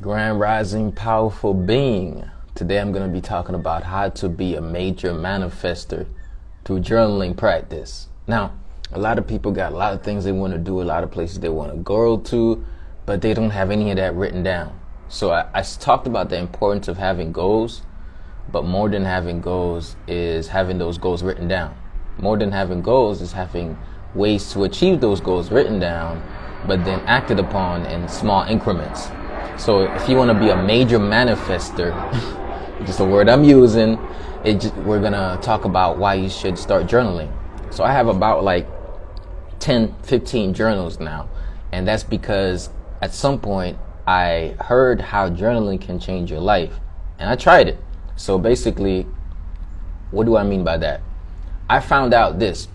Grand Rising Powerful Being. Today I'm going to be talking about how to be a major manifestor through journaling practice. Now, a lot of people got a lot of things they want to do, a lot of places they want to go to, but they don't have any of that written down. So I talked about the importance of having goals, but more than having goals is having those goals written down. More than having goals is having ways to achieve those goals written down, but then acted upon in small increments. So if you want to be a major manifestor, just a word I'm using, we're going to talk about why you should start journaling. So I have about like 10, 15 journals now. And that's because at some point I heard how journaling can change your life. And I tried it. So basically, what do I mean by that? I found out this.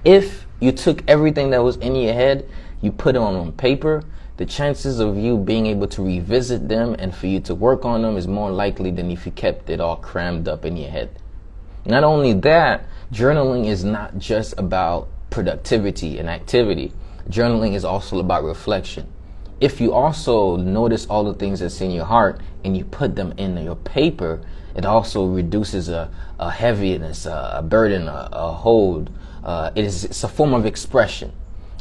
If you took everything that was in your head, you put it on paper, the chances of you being able to revisit them and for you to work on them is more likely than if you kept it all crammed up in your head. Not only that, journaling is not just about productivity and activity. Journaling is also about reflection. If you also notice all the things that's in your heart and you put them in your paper, it also reduces a heaviness, a burden, a hold. It's a form of expression.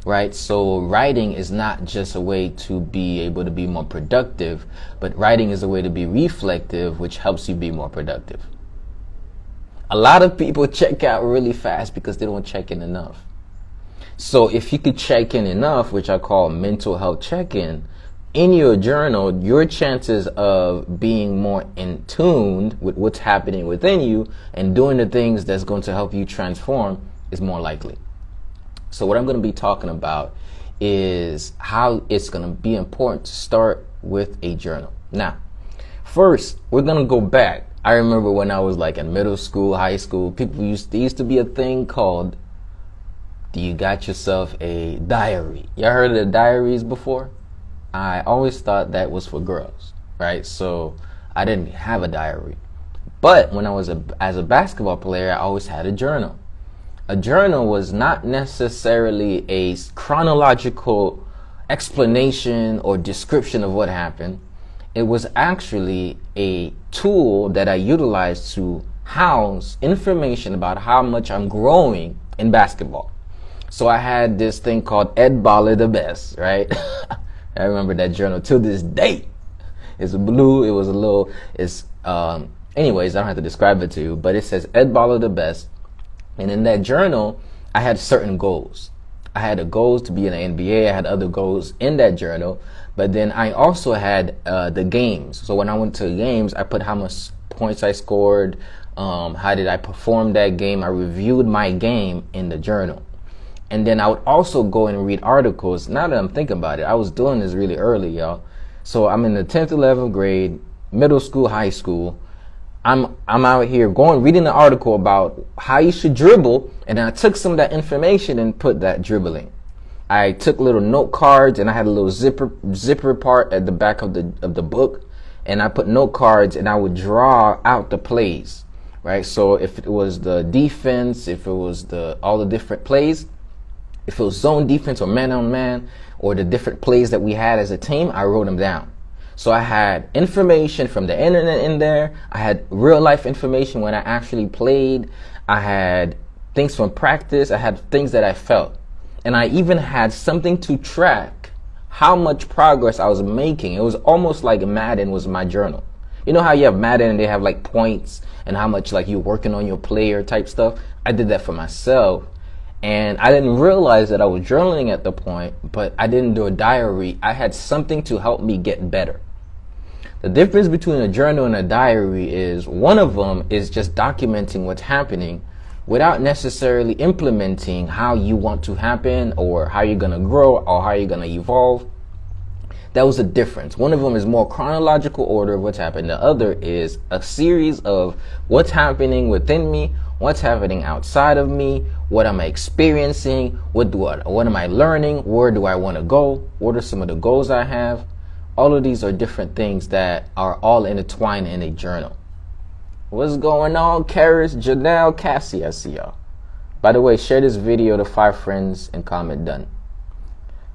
Right? So writing is not just a way to be able to be more productive, but writing is a way to be reflective, which helps you be more productive. A lot of people check out really fast because they don't check in enough. So if you could check in enough, which I call mental health check-in, in your journal, your chances of being more in tune with what's happening within you and doing the things that's going to help you transform is more likely. So what I'm going to be talking about is how it's going to be important to start with a journal. Now, first, we're going to go back. I remember when I was like in middle school, high school, there used to be a thing called, do you got yourself a diary? Y'all heard of the diaries before? I always thought that was for girls, right? So I didn't have a diary. But when I was as a basketball player, I always had a journal. A journal was not necessarily a chronological explanation or description of what happened. It was actually a tool that I utilized to house information about how much I'm growing in basketball. So I had this thing called Ed Baller the Best, right? I remember that journal till this day. It's blue. It was a little, anyways, I don't have to describe it to you, but it says Ed Baller the Best. And in that journal, I had certain goals. I had a goals to be in the NBA. I had other goals in that journal. But then I also had the games. So when I went to the games, I put how much points I scored, how did I perform that game. I reviewed my game in the journal. And then I would also go and read articles. Now that I'm thinking about it, I was doing this really early, y'all. So I'm in the 10th, 11th grade, middle school, high school. I'm out here reading an article about how you should dribble, and then I took some of that information and put that dribbling. I took little note cards, and I had a little zipper part at the back of the book, and I put note cards, and I would draw out the plays, right? So if it was the defense, if it was all the different plays, if it was zone defense or man on man, or the different plays that we had as a team, I wrote them down. So I had information from the internet in there. I had real life information when I actually played. I had things from practice. I had things that I felt. And I even had something to track how much progress I was making. It was almost like Madden was my journal. You know how you have Madden and they have like points and how much like you're working on your player type stuff? I did that for myself. And I didn't realize that I was journaling at the point, but I didn't do a diary. I had something to help me get better. The difference between a journal and a diary is one of them is just documenting what's happening without necessarily implementing how you want to happen or how you're going to grow or how you're going to evolve. That was the difference. One of them is more chronological order of what's happened. The other is a series of what's happening within me, what's happening outside of me, what am I experiencing, what am I learning, where do I want to go, what are some of the goals I have. All of these are different things that are all intertwined in a journal. What's going on, Karis, Janelle, Cassie? I see y'all. By the way, share this video to 5 friends and comment done.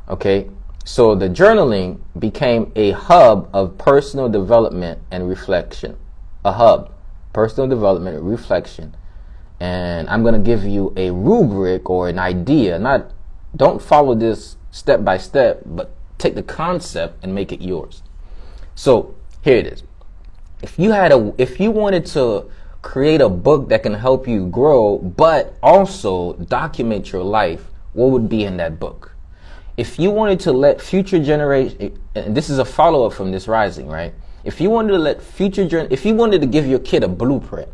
Okay, So the journaling became a hub of personal development and reflection. A hub, personal development and reflection. And I'm going to give you a rubric or an idea. Don't follow this step by step, but take the concept and make it yours. So here it is. If you wanted to create a book that can help you grow, but also document your life, what would be in that book? If you wanted to let future generations, and this is a follow-up from this rising, right? If you wanted to give your kid a blueprint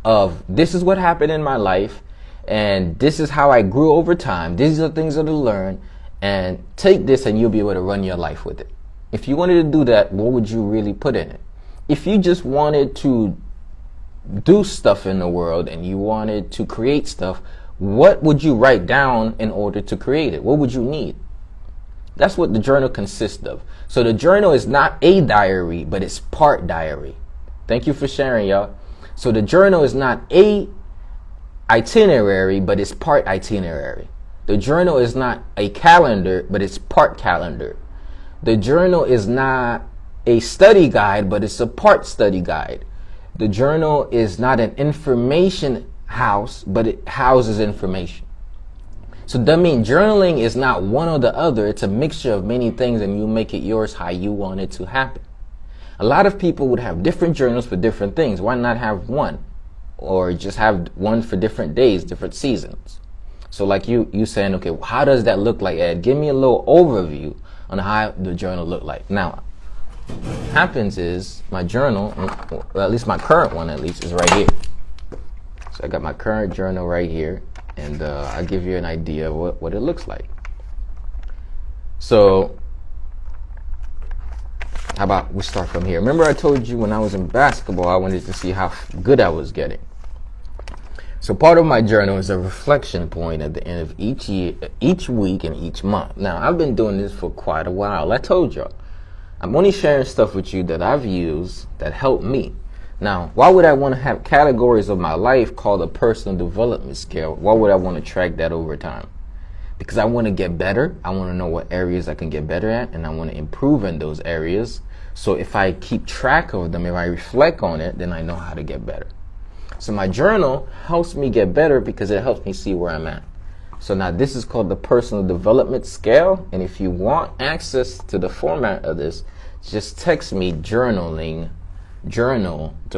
of this is what happened in my life, and this is how I grew over time, these are the things that I learned, and take this and you'll be able to run your life with it. If you wanted to do that, what would you really put in it? If you just wanted to do stuff in the world and you wanted to create stuff, what would you write down in order to create it? What would you need? That's what the journal consists of. So the journal is not a diary, but it's part diary. Thank you for sharing, y'all. So the journal is not a itinerary, but it's part itinerary. The journal is not a calendar, but it's part calendar. The journal is not a study guide, but it's a part study guide. The journal is not an information house, but it houses information. So that means journaling is not one or the other. It's a mixture of many things, and you make it yours how you want it to happen. A lot of people would have different journals for different things. Why not have one? Or just have one for different days, different seasons. So like you saying, okay, how does that look like, Ed? Give me a little overview on how the journal look like. Now, what happens is my journal, well, at least my current one is right here. So I got my current journal right here, and I'll give you an idea of what it looks like. So how about we start from here? Remember I told you when I was in basketball, I wanted to see how good I was getting. So part of my journal is a reflection point at the end of each year, each week, and each month. Now, I've been doing this for quite a while. I told y'all. I'm only sharing stuff with you that I've used that helped me. Now, why would I want to have categories of my life called a personal development scale? Why would I want to track that over time? Because I want to get better. I want to know what areas I can get better at, and I want to improve in those areas. So if I keep track of them, if I reflect on it, then I know how to get better. So my journal helps me get better because it helps me see where I'm at. So now this is called the personal development scale. And if you want access to the format of this, just text me journal to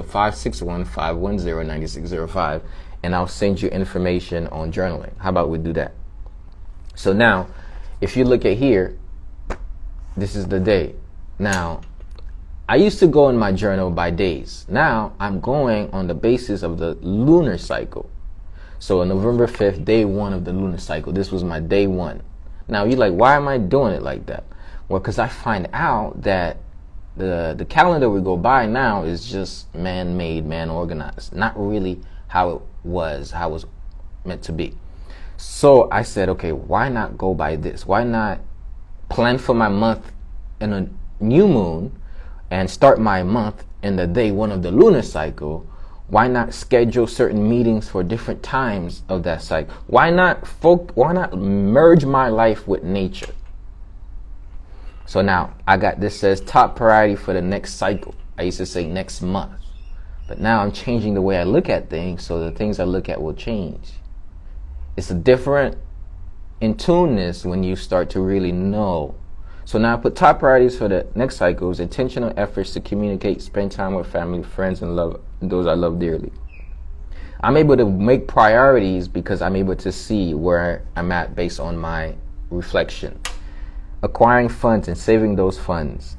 561-510-9605, and I'll send you information on journaling. How about we do that? So now, if you look at here, this is the day. Now, I used to go in my journal by days. Now, I'm going on the basis of the lunar cycle. So on November 5th, day 1 of the lunar cycle, this was my day 1. Now, you're like, why am I doing it like that? Well, because I find out that the calendar we go by now is just man-made, man-organized. Not really how it was meant to be. So I said, okay, why not go by this? Why not plan for my month in a new moon and start my month in the day 1 of the lunar cycle? Why not schedule certain meetings for different times of that cycle? Why not merge my life with nature? So now I got this says top priority for the next cycle. I used to say next month. But now I'm changing the way I look at things, so the things I look at will change. It's a different in tuneness when you start to really know. So now I put top priorities for the next cycle is intentional efforts to communicate, spend time with family, friends, and love those I love dearly. I'm able to make priorities because I'm able to see where I'm at based on my reflection. Acquiring funds and saving those funds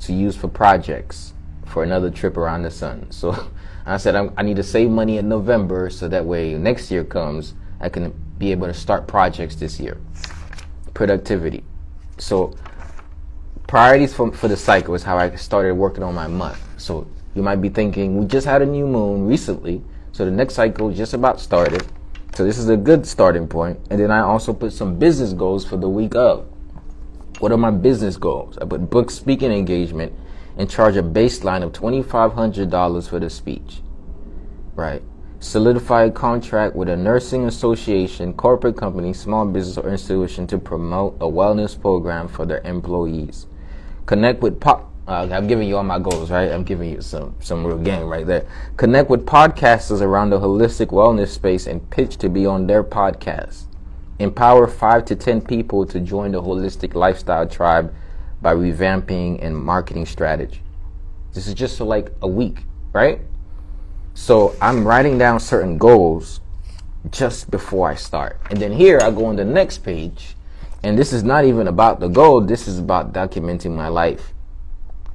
to use for projects for another trip around the sun. So I said I need to save money in November so that way next year comes, I can be able to start projects this year. Productivity. So priorities for the cycle is how I started working on my month. So you might be thinking, we just had a new moon recently, so the next cycle just about started. So this is a good starting point. And then I also put some business goals for the week of. What are my business goals? I put book speaking engagement and charge a baseline of $2,500 for the speech. Right? solidify a contract with a nursing association, corporate company, small business, or institution to promote a wellness program for their employees. Connect with I'm giving you all my goals, right? I'm giving you some real game right there. Connect with podcasters around the holistic wellness space and pitch to be on their podcast. Empower 5 to 10 people to join the holistic lifestyle tribe by revamping and marketing strategy. This is just for like a week, right? So I'm writing down certain goals just before I start. And then here I go on the next page, and this is not even about the goal. This is about documenting my life.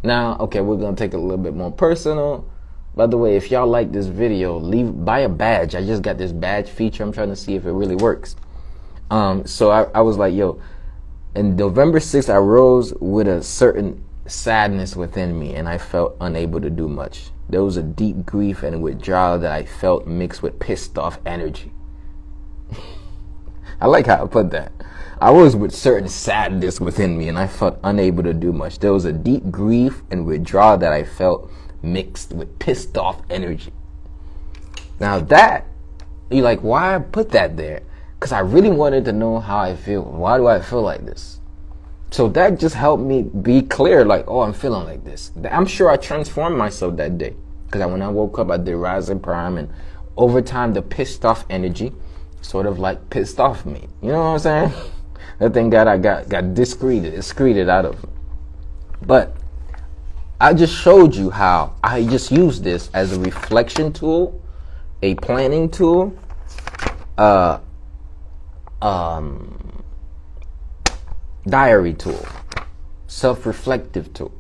Now, okay, we're going to take it a little bit more personal. By the way, if y'all like this video, buy a badge. I just got this badge feature. I'm trying to see if it really works. So I was like, yo, in November 6th, I rose with a certain sadness within me, and I felt unable to do much. There was a deep grief and withdrawal that I felt mixed with pissed off energy. I like how I put that. I was with certain sadness within me, and I felt unable to do much. There was a deep grief and withdrawal that I felt mixed with pissed off energy. Now that, you're like, why I put that there? Because I really wanted to know how I feel. Why do I feel like this? So that just helped me be clear, like, oh, I'm feeling like this. I'm sure I transformed myself that day. Because when I woke up, I did Rise and Prime, and over time, the pissed off energy sort of like pissed off me. You know what I'm saying? That thing got excreted out of me. But I just showed you how I just use this as a reflection tool, a planning tool, diary tool, self-reflective tool.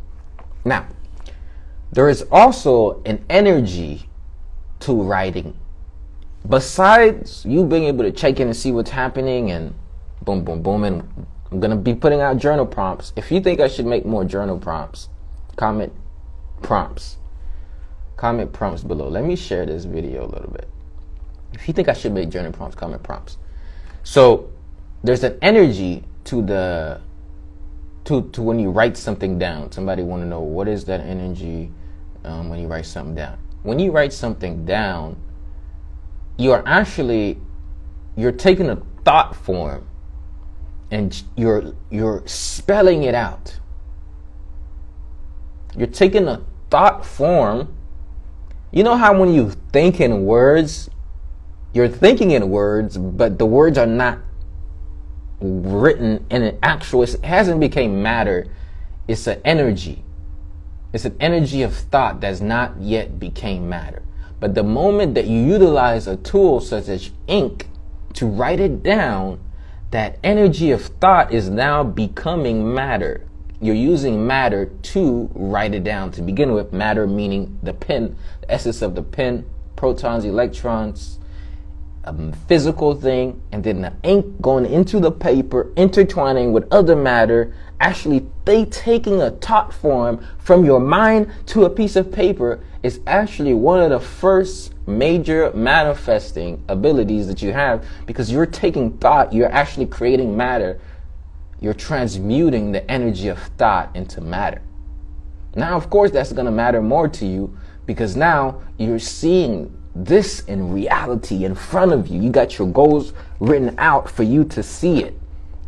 Now, there is also an energy to writing. Besides you being able to check in and see what's happening and boom, boom, boom, and I'm going to be putting out journal prompts. If you think I should make more journal prompts, comment prompts below. Let me share this video a little bit. If you think I should make journal prompts, comment prompts. So there's an energy to when you write something down. Somebody want to know, what is that energy when you write something down? When you write something down, you're taking a thought form and you're spelling it out. You're taking a thought form. You know how when you think in words, you're thinking in words, but the words are not written in an actual, it hasn't become matter. It's an energy. It's an energy of thought that's not yet became matter. But the moment that you utilize a tool such as ink to write it down, that energy of thought is now becoming matter. You're using matter to write it down. To begin with, matter meaning the pen, the essence of the pen, protons, electrons, a physical thing, and then the ink going into the paper, intertwining with other matter, actually they taking a thought form from your mind to a piece of paper is actually one of the first major manifesting abilities that you have, because you're taking thought, you're actually creating matter, you're transmuting the energy of thought into matter. Now, of course, that's going to matter more to you because now you're seeing this in reality in front of you. You got your goals written out for you to see it.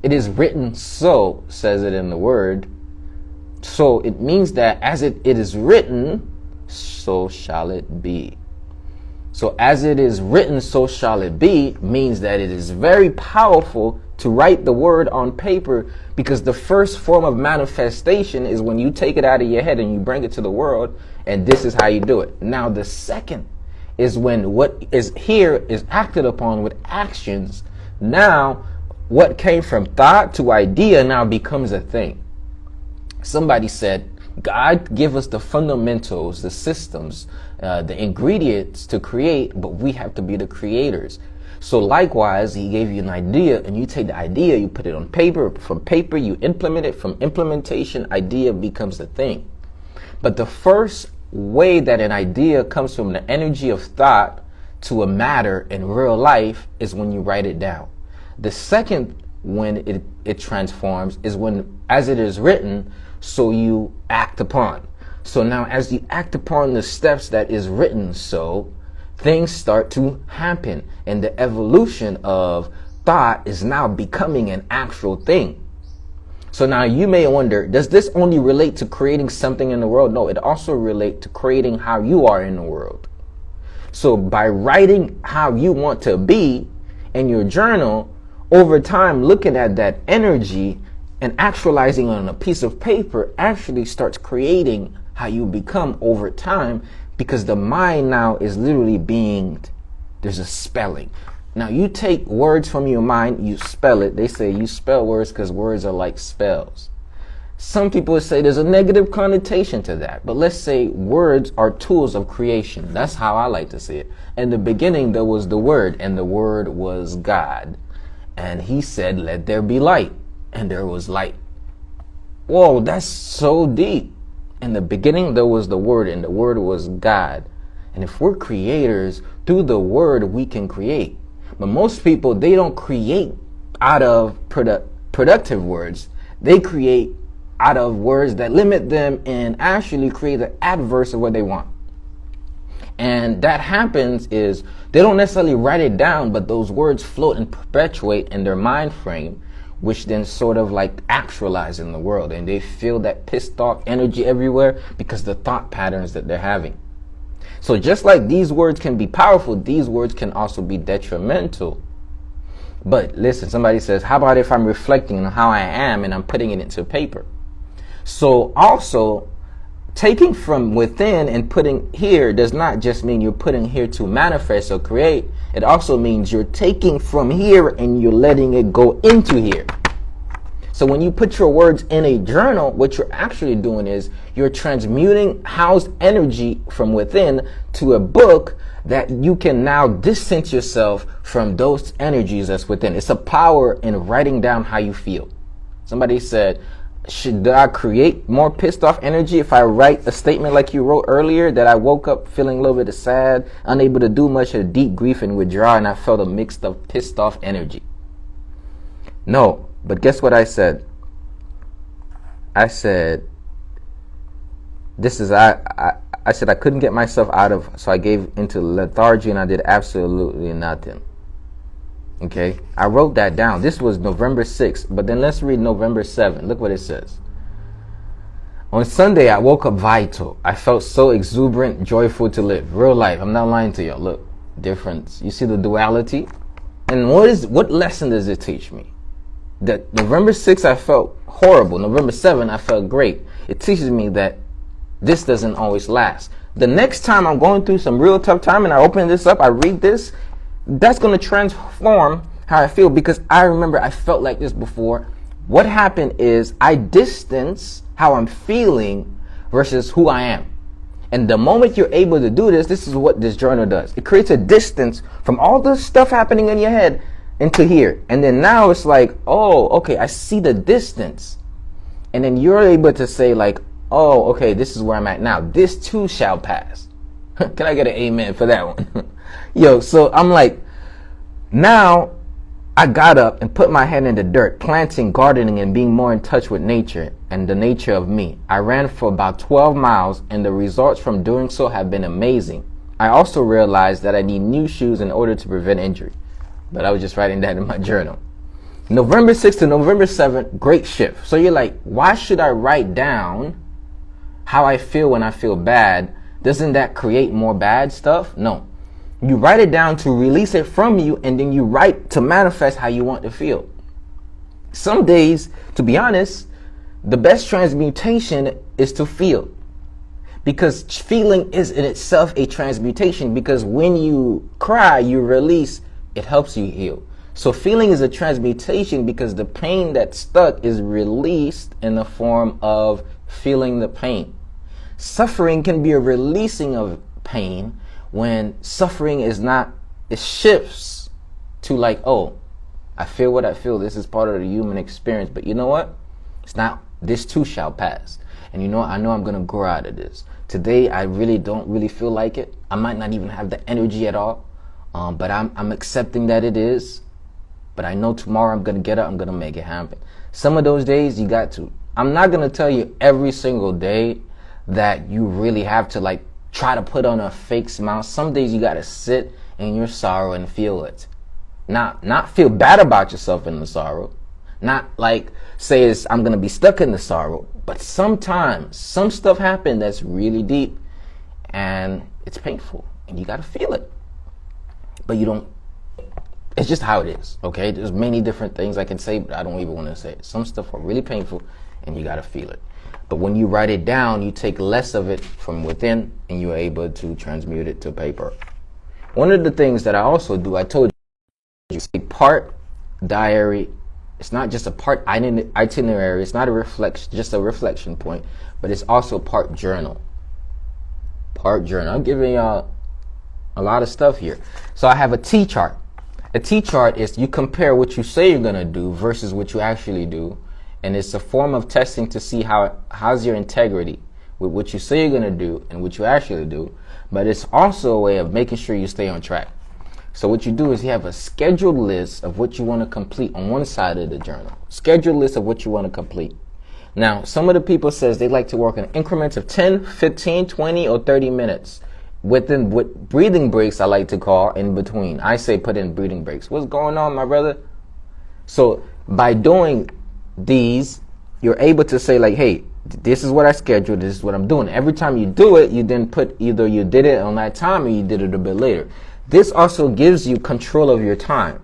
It is written so, says it in the word. So it means that as it is written, so shall it be. So as it is written, so shall it be means that it is very powerful to write the word on paper, because the first form of manifestation is when you take it out of your head and you bring it to the world, and this is how you do it. Now the second is when what is here is acted upon with actions. Now what came from thought to idea now becomes a thing. Somebody said, God give us the fundamentals, the systems, the ingredients to create, but we have to be the creators. So likewise, he gave you an idea, and you take the idea, you put it on paper. From paper, you implement it. From implementation, idea becomes a thing. But the first way that an idea comes from the energy of thought to a matter in real life is when you write it down. The second, when it transforms, is when, as it is written, so you act upon. So now as you act upon the steps that is written, so things start to happen, and the evolution of thought is now becoming an actual thing. So now you may wonder, does this only relate to creating something in the world? No, it also relates to creating how you are in the world. So by writing how you want to be in your journal, over time, looking at that energy and actualizing on a piece of paper actually starts creating how you become over time, because the mind now is literally there's a spelling. Now you take words from your mind, you spell it. They say you spell words because words are like spells. Some people would say there's a negative connotation to that, but let's say words are tools of creation. That's how I like to see it. In the beginning, there was the Word, and the Word was God. And he said, let there be light, and there was light. Whoa, that's so deep. In the beginning, there was the Word, and the Word was God. And if we're creators, through the Word, we can create. But most people, they don't create out of productive words. They create out of words that limit them and actually create the adverse of what they want. And that happens is they don't necessarily write it down, but those words float and perpetuate in their mind frame, which then sort of like actualize in the world. And they feel that pissed off energy everywhere because the thought patterns that they're having. So just like these words can be powerful, these words can also be detrimental. But listen, somebody says, how about if I'm reflecting on how I am and I'm putting it into paper? So also, taking from within and putting here does not just mean you're putting here to manifest or create. It also means you're taking from here and you're letting it go into here. So when you put your words in a journal, what you're actually doing is you're transmuting housed energy from within to a book that you can now distance yourself from those energies that's within. It's a power in writing down how you feel. Somebody said, should I create more pissed off energy if I write a statement like you wrote earlier, that I woke up feeling a little bit sad, unable to do much, of deep grief and withdraw, and I felt a mix of pissed off energy? No, but guess what I said? I said, I said I couldn't get myself out of, so I gave into lethargy and I did absolutely nothing. Okay, I wrote that down. This was November 6th, but then let's read November 7th. Look what it says. On Sunday, I woke up vital. I felt so exuberant, joyful to live. Real life. I'm not lying to you. Look, difference. You see the duality? And what lesson does it teach me? That November 6th, I felt horrible. November 7th, I felt great. It teaches me that this doesn't always last. The next time I'm going through some real tough time and I open this up, I read this, that's going to transform how I feel, because I remember I felt like this before. What happened is I distance how I'm feeling versus who I am. And the moment you're able to do this, this is what this journal does. It creates a distance from all the stuff happening in your head into here. And then now it's like, oh, okay, I see the distance. And then you're able to say like, oh, okay, this is where I'm at now. This too shall pass. Can I get an amen for that one? Yo, so I'm like, now I got up and put my head in the dirt, planting, gardening, and being more in touch with nature and the nature of me. I ran for about 12 miles, and the results from doing so have been amazing. I also realized that I need new shoes in order to prevent injury. But I was just writing that in my journal. November 6th to November 7th, great shift. So you're like, why should I write down how I feel when I feel bad? Doesn't that create more bad stuff? No. You write it down to release it from you, and then you write to manifest how you want to feel. Some days, to be honest, the best transmutation is to feel. Because feeling is in itself a transmutation, because when you cry, you release, it helps you heal. So feeling is a transmutation because the pain that's stuck is released in the form of feeling the pain. Suffering can be a releasing of pain when suffering is not, it shifts to like, oh, I feel what I feel. This is part of the human experience. But you know what? It's not, this too shall pass. And you know, I know I'm going to grow out of this. Today, I really don't really feel like it. I might not even have the energy at all. But I'm accepting that it is. But I know tomorrow I'm going to get up. I'm going to make it happen. Some of those days you got to. I'm not going to tell you every single day that you really have to like try to put on a fake smile. Some days you gotta sit in your sorrow and feel it. Not feel bad about yourself in the sorrow. Not like say I'm gonna be stuck in the sorrow. But sometimes some stuff happens that's really deep and it's painful and you gotta feel it. But you don't. It's just how it is, okay? There's many different things I can say, but I don't even want to say it. Some stuff are really painful and you gotta feel it. But when you write it down, you take less of it from within and you're able to transmute it to paper. One of the things that I also do, I told you, it's a part diary. It's not just a part itinerary. It's not a reflection, just a reflection point, but it's also part journal. Part journal. I'm giving y'all a lot of stuff here. So I have a T chart. A T chart is you compare what you say you're going to do versus what you actually do. And it's a form of testing to see how's your integrity with what you say you're going to do and what you actually do. But it's also a way of making sure you stay on track. So what you do is you have a scheduled list of what you want to complete on one side of the journal. Scheduled list of what you want to complete. Now, some of the people says they like to work in increments of 10, 15, 20, or 30 minutes. Within what breathing breaks I like to call in between. I say put in breathing breaks. What's going on, my brother? So by doing these, you're able to say like, hey, this is what I scheduled, this is what I'm doing. Every time you do it, you then put either you did it on that time or you did it a bit later. This also gives you control of your time.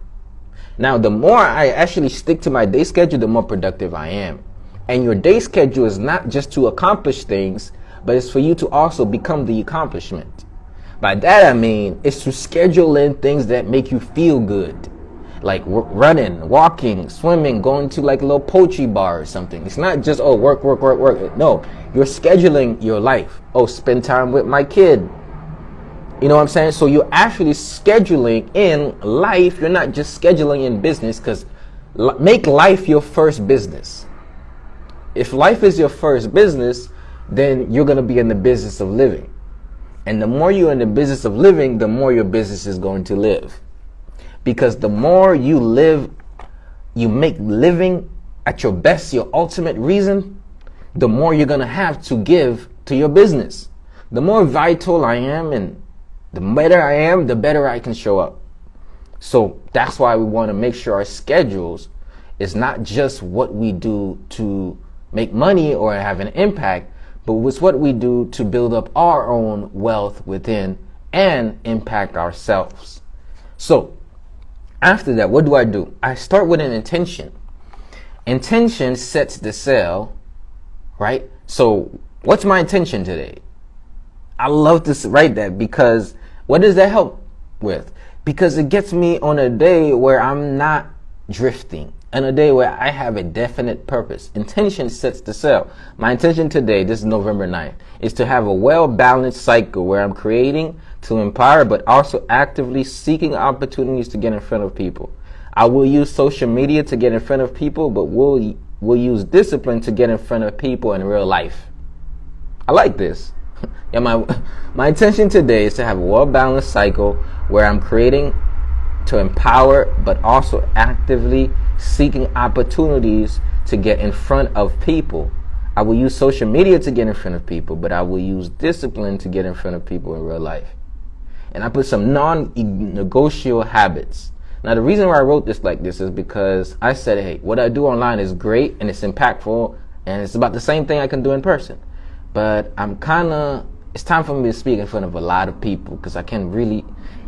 Now, the more I actually stick to my day schedule, the more productive I am. And your day schedule is not just to accomplish things, but it's for you to also become the accomplishment. By that I mean, it's to schedule in things that make you feel good. Like running, walking, swimming, going to like a little poetry bar or something. It's not just, oh, work. No, you're scheduling your life. Oh, spend time with my kid. You know what I'm saying? So you're actually scheduling in life. You're not just scheduling in business, because make life your first business. If life is your first business, then you're going to be in the business of living. And the more you're in the business of living, the more your business is going to live. Because the more you live, you make living at your best, your ultimate reason, the more you're going to have to give to your business. The more vital I am and the better I am, the better I can show up. So that's why we want to make sure our schedules is not just what we do to make money or have an impact, but it's what we do to build up our own wealth within and impact ourselves. So after that, what do? I start with an intention. Intention sets the sail, right? So what's my intention today? I love to write that, because what does that help with? Because it gets me on a day where I'm not drifting, and a day where I have a definite purpose. Intention sets the sail. My intention today, this is November 9th, is to have a well-balanced cycle where I'm creating to empower, but also actively seeking opportunities to get in front of people. I will use social media to get in front of people, but we'll use discipline to get in front of people in real life. I like this. Yeah, my intention today is to have a well-balanced cycle where I'm creating to empower, but also actively seeking opportunities to get in front of people. I will use social media to get in front of people, but I will use discipline to get in front of people in real life. And I put some non-negotiable habits. Now, the reason why I wrote this like this is because I said, hey, what I do online is great and it's impactful and it's about the same thing I can do in person. But it's time for me to speak in front of a lot of people, because I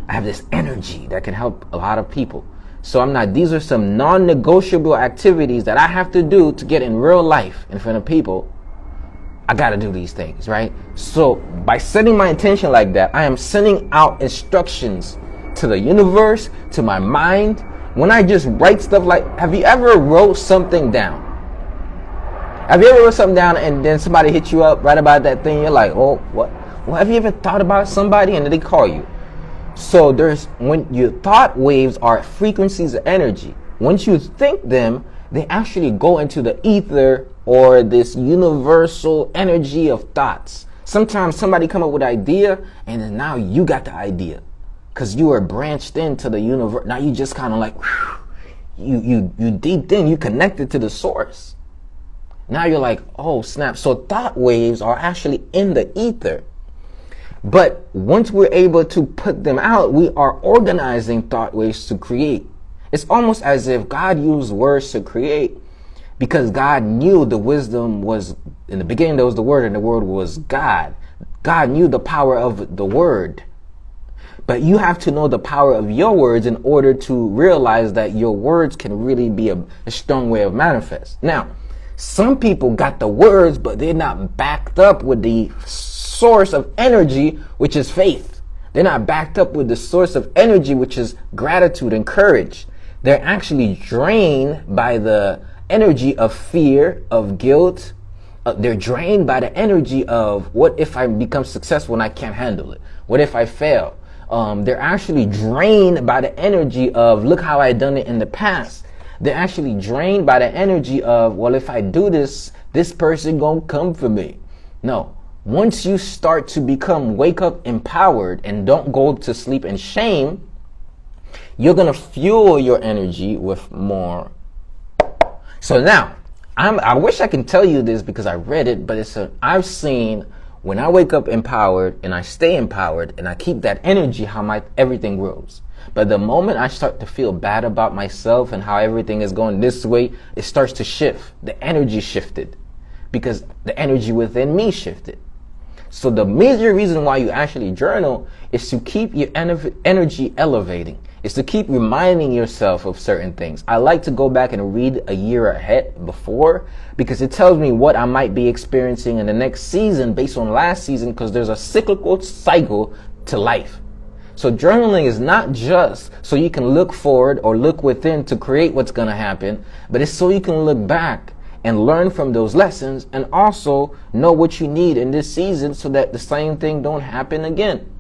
have this energy that can help a lot of people. So these are some non-negotiable activities that I have to do to get in real life in front of people. I got to do these things, right? So by setting my intention like that, I am sending out instructions to the universe, to my mind. When I just write stuff like, have you ever wrote something down? Have you ever wrote something down and then somebody hit you up right about that thing? You're like, oh, what? Well, have you ever thought about somebody and then they call you? So when your thought waves are frequencies of energy, once you think them, they actually go into the ether or this universal energy of thoughts. Sometimes somebody come up with an idea and then now you got the idea because you are branched into the universe. Now you just kind of like, whew, you deep in, you connected to the source. Now you're like, oh snap. So thought waves are actually in the ether. But once we're able to put them out, we are organizing thought waves to create. It's almost as if God used words to create, because God knew the wisdom was, in the beginning there was the Word, and the Word was God. God knew the power of the Word. But you have to know the power of your words in order to realize that your words can really be a strong way of manifest. Now, some people got the words, but they're not backed up with the source of energy, which is faith. They're not backed up with the source of energy, which is gratitude and courage. They're actually drained by the energy of fear, of guilt. They're drained by the energy of, what if I become successful and I can't handle it? What if I fail? They're actually drained by the energy of, look how I done it in the past. They're actually drained by the energy of, well, if I do this, this person gonna come for me. No. Once you start to wake up empowered and don't go to sleep in shame, you're gonna fuel your energy with more. So now, I wish I can tell you this because I read it, but I've seen, when I wake up empowered and I stay empowered and I keep that energy, how everything grows. But the moment I start to feel bad about myself and how everything is going this way, it starts to shift. The energy shifted because the energy within me shifted. So the major reason why you actually journal is to keep your energy elevating. It's to keep reminding yourself of certain things. I like to go back and read a year ahead before, because it tells me what I might be experiencing in the next season based on last season, because there's a cyclical cycle to life. So journaling is not just so you can look forward or look within to create what's going to happen, but it's so you can look back and learn from those lessons and also know what you need in this season so that the same thing don't happen again.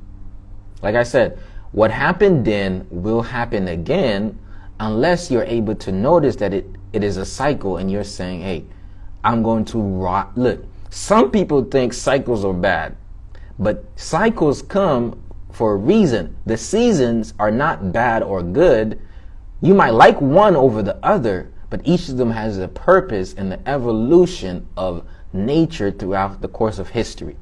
Like I said, what happened then will happen again unless you're able to notice that it is a cycle and you're saying, hey, I'm going to look. Some people think cycles are bad, but cycles come for a reason. The seasons are not bad or good. You might like one over the other, but each of them has a purpose in the evolution of nature throughout the course of history.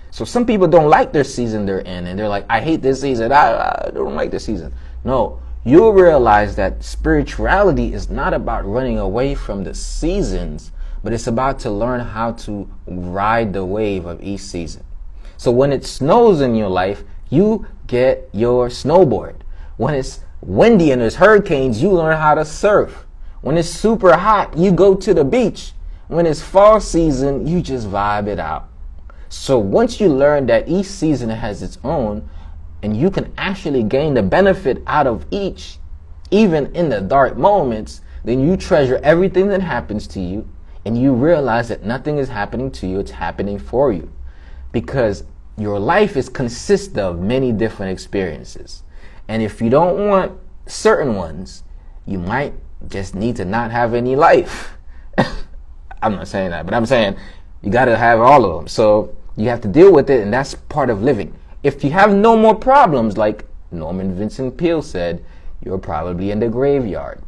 So some people don't like their season they're in, and they're like, I hate this season. I don't like this season. No, you'll realize that spirituality is not about running away from the seasons, but it's about to learn how to ride the wave of each season. So when it snows in your life, you get your snowboard. When it's windy and there's hurricanes, you learn how to surf. When it's super hot, you go to the beach. When it's fall season, you just vibe it out. So once you learn that each season has its own, and you can actually gain the benefit out of each, even in the dark moments, then you treasure everything that happens to you, and you realize that nothing is happening to you, it's happening for you. Because your life consists of many different experiences. And if you don't want certain ones, you might just need to not have any life. I'm not saying that, but I'm saying you got to have all of them. So you have to deal with it, and that's part of living. If you have no more problems, like Norman Vincent Peale said, you're probably in the graveyard.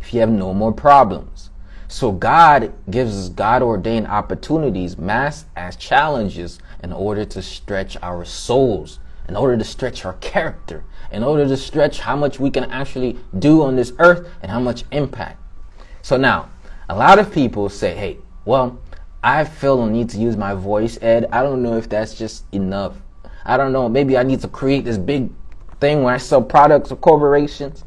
If you have no more problems. So God gives us God-ordained opportunities masked as challenges in order to stretch our souls, in order to stretch our character, in order to stretch how much we can actually do on this earth and how much impact. So now, a lot of people say, hey, well, I feel the need to use my voice, Ed. I don't know if that's just enough. I don't know. Maybe I need to create this big thing where I sell products or corporations.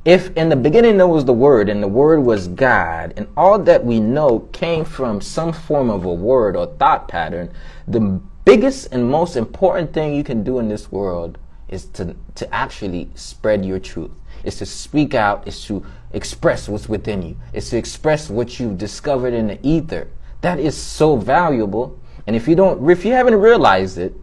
If in the beginning there was the Word, and the Word was God, and all that we know came from some form of a word or thought pattern, the biggest and most important thing you can do in this world is to actually spread your truth. Is to speak out, is to express what's within you, is to express what you've discovered in the ether. That is so valuable. And if you haven't realized it,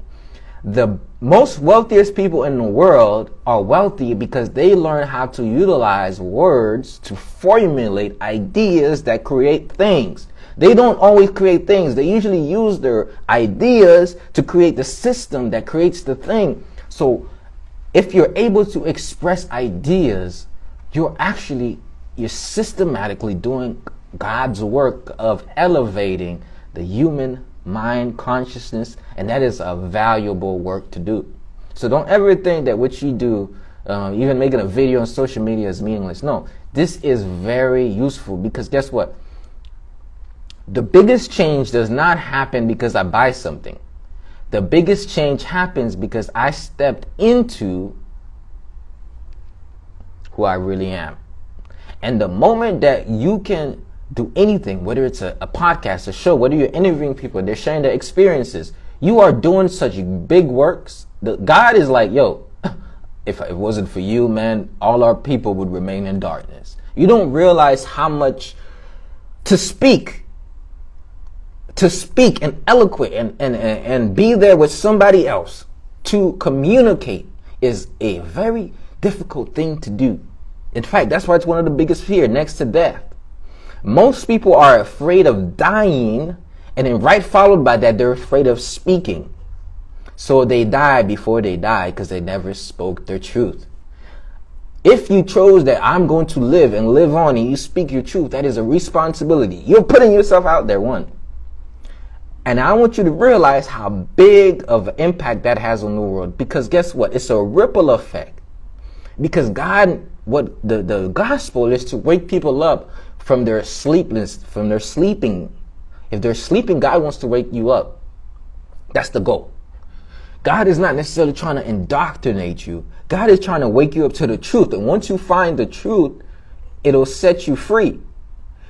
the most wealthiest people in the world are wealthy because they learn how to utilize words to formulate ideas that create things. They don't always create things. They usually use their ideas to create the system that creates the thing. So if you're able to express ideas, you're systematically doing God's work of elevating the human mind, consciousness, and that is a valuable work to do. So don't ever think that what you do, even making a video on social media, is meaningless. No, this is very useful, because guess what? The biggest change does not happen because I buy something. The biggest change happens because I stepped into who I really am. And the moment that you can do anything, whether it's a podcast, a show, whether you're interviewing people, they're sharing their experiences, you are doing such big works. God is like, yo, if it wasn't for you, man, all our people would remain in darkness. You don't realize how much to speak and eloquent and be there with somebody else to communicate is a very difficult thing to do. In fact, that's why it's one of the biggest fears next to death. Most people are afraid of dying, and then right followed by that, they're afraid of speaking. So they die before they die because they never spoke their truth. If you chose that I'm going to live and live on and you speak your truth, that is a responsibility. You're putting yourself out there, one. And I want you to realize how big of an impact that has on the world. Because guess what? It's a ripple effect. Because God, what the gospel is to wake people up from their sleepiness, from their sleeping. If they're sleeping, God wants to wake you up. That's the goal. God is not necessarily trying to indoctrinate you. God is trying to wake you up to the truth. And once you find the truth, it'll set you free.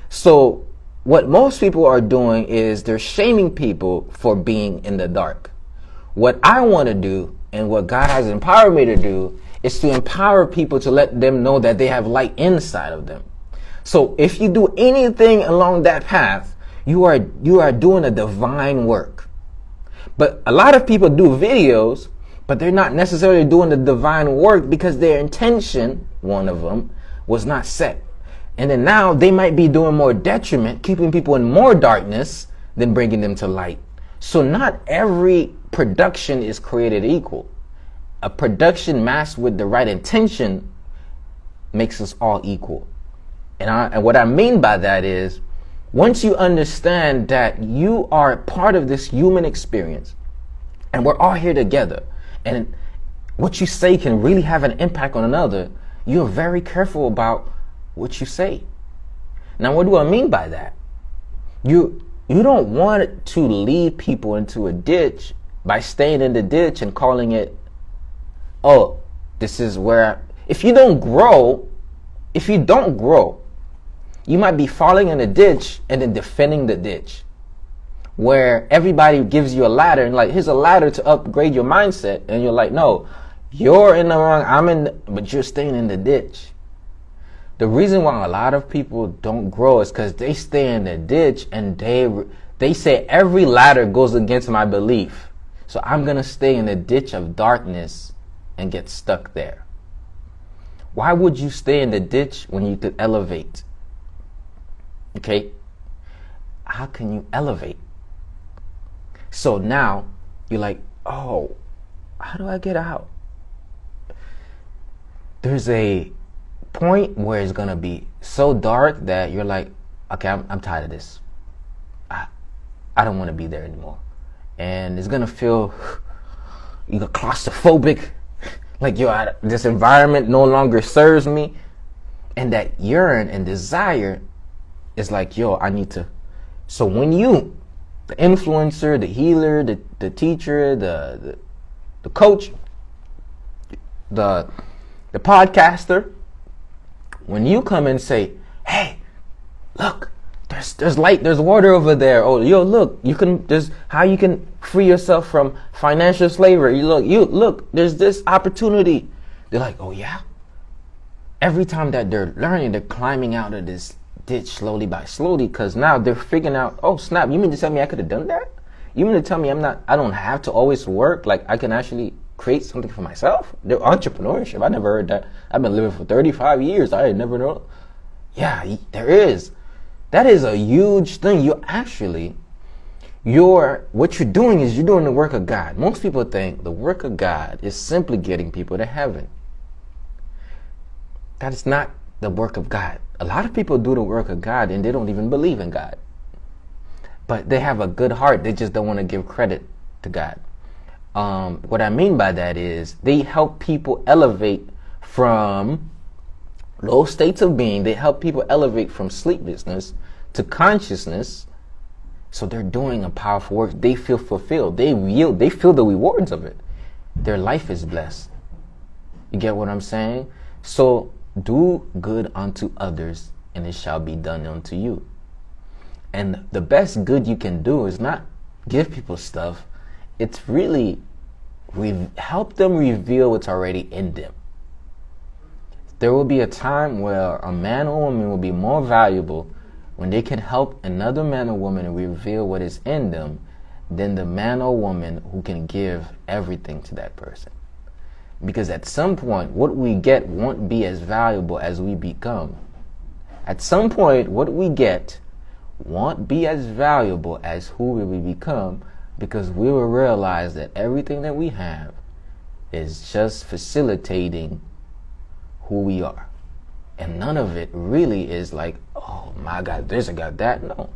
So what most people are doing is they're shaming people for being in the dark. What I want to do, and what God has empowered me to do, is to empower people to let them know that they have light inside of them. So if you do anything along that path, you are doing a divine work. But a lot of people do videos, but they're not necessarily doing the divine work because their intention, one of them, was not set. And then now they might be doing more detriment, keeping people in more darkness than bringing them to light. So not every production is created equal. A production masked with the right intention makes us all equal. And what I mean by that is, once you understand that you are part of this human experience, and we're all here together, and what you say can really have an impact on another, you're very careful about what you say. Now, what do I mean by that? You don't want to lead people into a ditch by staying in the ditch and calling it, oh, this is where, if you don't grow, you might be falling in a ditch and then defending the ditch, where everybody gives you a ladder and like, here's a ladder to upgrade your mindset, and you're like, no, you're in the wrong, but you're staying in the ditch. The reason why a lot of people don't grow is because they stay in the ditch and they say every ladder goes against my belief, so I'm gonna stay in the ditch of darkness and get stuck there. Why would you stay in the ditch when you could elevate? Okay, how can you elevate? So now you're like, oh, how do I get out? There's a point where it's gonna be so dark that you're like, okay, I'm tired of this. I don't want to be there anymore, and it's gonna feel either claustrophobic, like this environment no longer serves me, and that yearn and desire is like, yo, I need to. So when you, the influencer, the healer, the teacher, the coach, the podcaster, when you come and say, hey, look, there's light, there's water over there. Oh, yo, look, there's how you can free yourself from financial slavery. You look, there's this opportunity. They're like, oh yeah. Every time that they're learning, they're climbing out of this ditch slowly by slowly, because now they're figuring out, oh snap, you mean to tell me I could have done that? You mean to tell me I don't have to always work, like I can actually create something for myself? The entrepreneurship, I never heard that. I've been living for 35 years. I never know. Yeah, there is. That is a huge thing. What you're doing is you're doing the work of God. Most people think the work of God is simply getting people to heaven. That is not the work of God. A lot of people do the work of God and they don't even believe in God. but they have a good heart. They just don't want to give credit to God. What I mean by that is they help people elevate from low states of being. They help people elevate from sleeplessness to consciousness. So they're doing a powerful work. They feel fulfilled. They feel the rewards of it. Their life is blessed. You get what I'm saying? So do good unto others, and it shall be done unto you. And the best good you can do is not give people stuff. It's really help them reveal what's already in them. There will be a time where a man or woman will be more valuable when they can help another man or woman reveal what is in them than the man or woman who can give everything to that person. Because at some point, what we get won't be as valuable as we become. At some point, what we get won't be as valuable as who we become, because we will realize that everything that we have is just facilitating who we are. And none of it really is like, oh my God, this, I got that. No,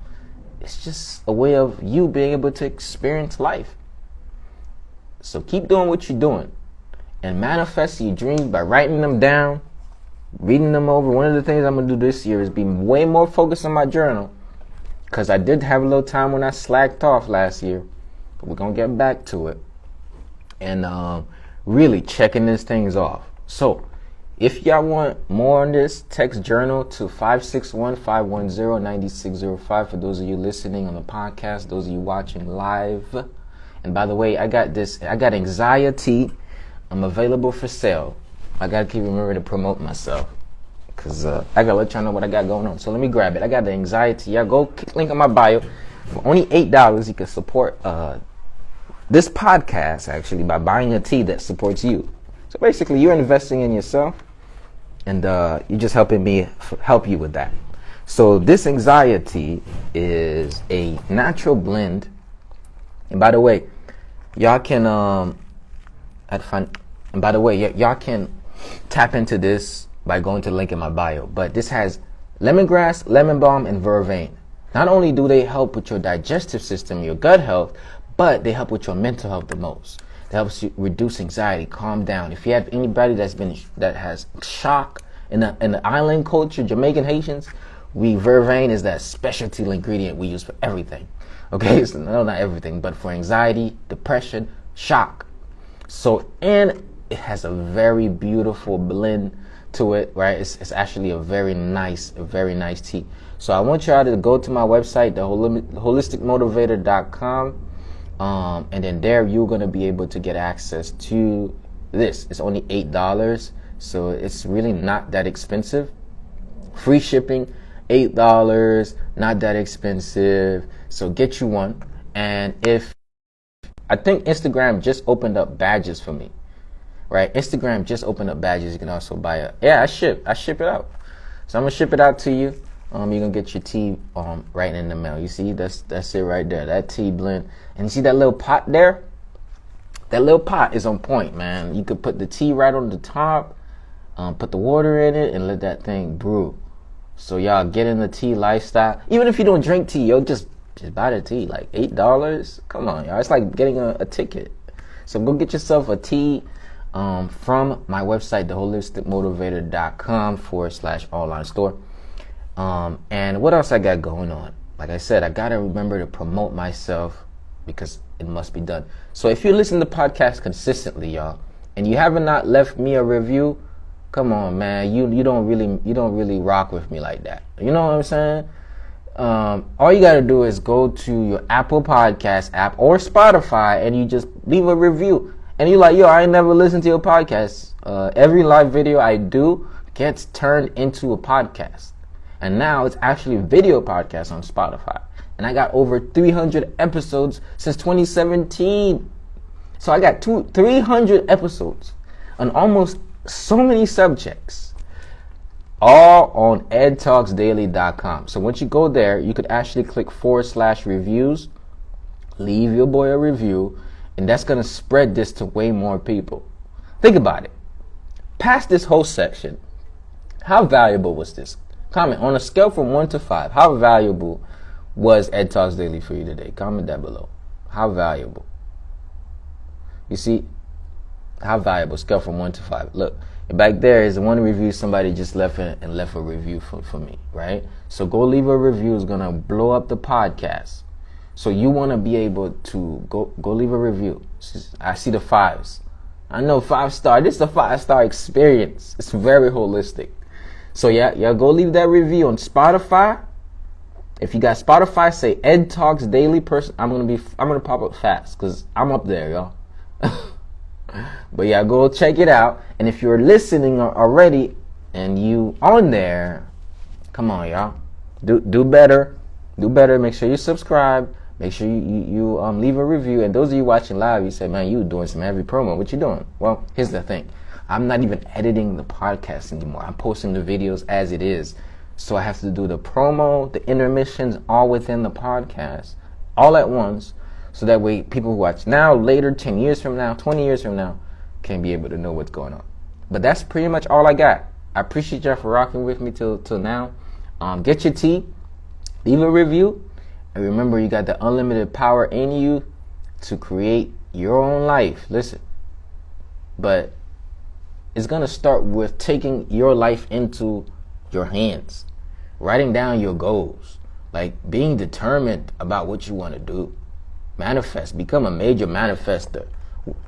it's just a way of you being able to experience life. So keep doing what you're doing and manifest your dreams by writing them down, reading them over. One of the things I'm going to do this year is be way more focused on my journal, because I did have a little time when I slacked off last year. But we're going to get back to it and really checking these things off. So if y'all want more on this, text journal to 561-510-9605 for those of you listening on the podcast, those of you watching live. And by the way, I got anxiety. I'm available for sale. I got to keep remembering to promote myself, because I got to let y'all know what I got going on. So let me grab it. I got the anxiety. Y'all go click link on my bio. For only $8, you can support this podcast, actually, by buying a tea that supports you. So basically, you're investing in yourself, and you're just helping me help you with that. So this anxiety is a natural blend. And by the way, y'all can y'all can tap into this by going to the link in my bio. But this has lemongrass, lemon balm, and vervain. Not only do they help with your digestive system, your gut health, but they help with your mental health the most. It helps you reduce anxiety, calm down. If you have anybody that has shock in the island culture, Jamaican Haitians, vervain is that specialty ingredient we use for everything. Okay, so no, not everything, but for anxiety, depression, shock. So, and it has a very beautiful blend to it, right? It's actually a very nice tea. So I want y'all to go to my website, holisticmotivator.com. And then there you're going to be able to get access to this. It's only $8, so it's really not that expensive. Free shipping, $8, not that expensive. So get you one. And I think Instagram just opened up badges for me, right? Instagram just opened up badges. You can also buy it. Yeah, I ship it out. So I'm gonna ship it out to you. You're gonna get your tea right in the mail. You see, that's it right there. That tea blend. And you see that little pot there? That little pot is on point, man. You could put the tea right on the top, put the water in it, and let that thing brew. So y'all get in the tea lifestyle. Even if you don't drink tea, just buy the tea. Like $8. Come on, y'all. It's like getting a ticket. So go get yourself a tea from my website, theholisticmotivator.com/online store. And what else I got going on? Like I said, I got to remember to promote myself, because it must be done. So if you listen to podcasts consistently, y'all, and you haven't not left me a review, come on, man. You don't really rock with me like that. You know what I'm saying? All you got to do is go to your Apple Podcast app or Spotify, and you just leave a review. And you're like, yo, I ain't never listened to your podcast. Every live video I do gets turned into a podcast. And now it's actually a video podcast on Spotify. And I got over 300 episodes since 2017. So I got 300 episodes on almost so many subjects, all on edtalksdaily.com. So once you go there, you could actually click /reviews, leave your boy a review, and that's going to spread this to way more people. Think about it. Past this whole section, how valuable was this? Comment on a scale from 1 to 5. How valuable was Ed Talks Daily for you today? Comment that below. How valuable? You see, how valuable? Scale from 1 to 5. Look, back there is one review somebody just left a review for me, right? So go leave a review. It's gonna blow up the podcast. So you want to be able to go leave a review. I see the 5s. I know 5-star. This is a 5-star experience. It's very holistic. So yeah, go leave that review on Spotify. If you got Spotify, say Ed Talks Daily person. I'm gonna pop up fast because I'm up there, y'all. But yeah, go check it out. And if you're listening already and you on there, come on, y'all, do better. Do better. Make sure you subscribe. Make sure you leave a review. And those of you watching live, you say, man, you doing some heavy promo. What you doing? Well, here's the thing. I'm not even editing the podcast anymore. I'm posting the videos as it is. So I have to do the promo, the intermissions, all within the podcast, all at once. So that way people who watch now, later, 10 years from now, 20 years from now, can be able to know what's going on. But that's pretty much all I got. I appreciate y'all for rocking with me till now. Get your tea. Leave a review. And remember, you got the unlimited power in you to create your own life. Listen. But it's going to start with taking your life into your hands. Writing down your goals. Like being determined about what you want to do. Manifest. Become a major manifestor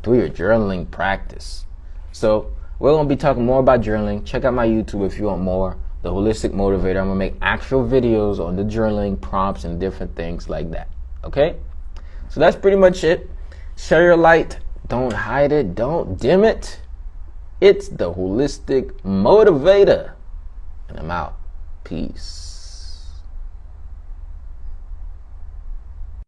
through your journaling practice. So we're going to be talking more about journaling. Check out my YouTube if you want more. The Holistic Motivator. I'm going to make actual videos on the journaling prompts and different things like that. Okay? So that's pretty much it. Share your light. Don't hide it. Don't dim it. It's the Holistic Motivator. And I'm out. Peace.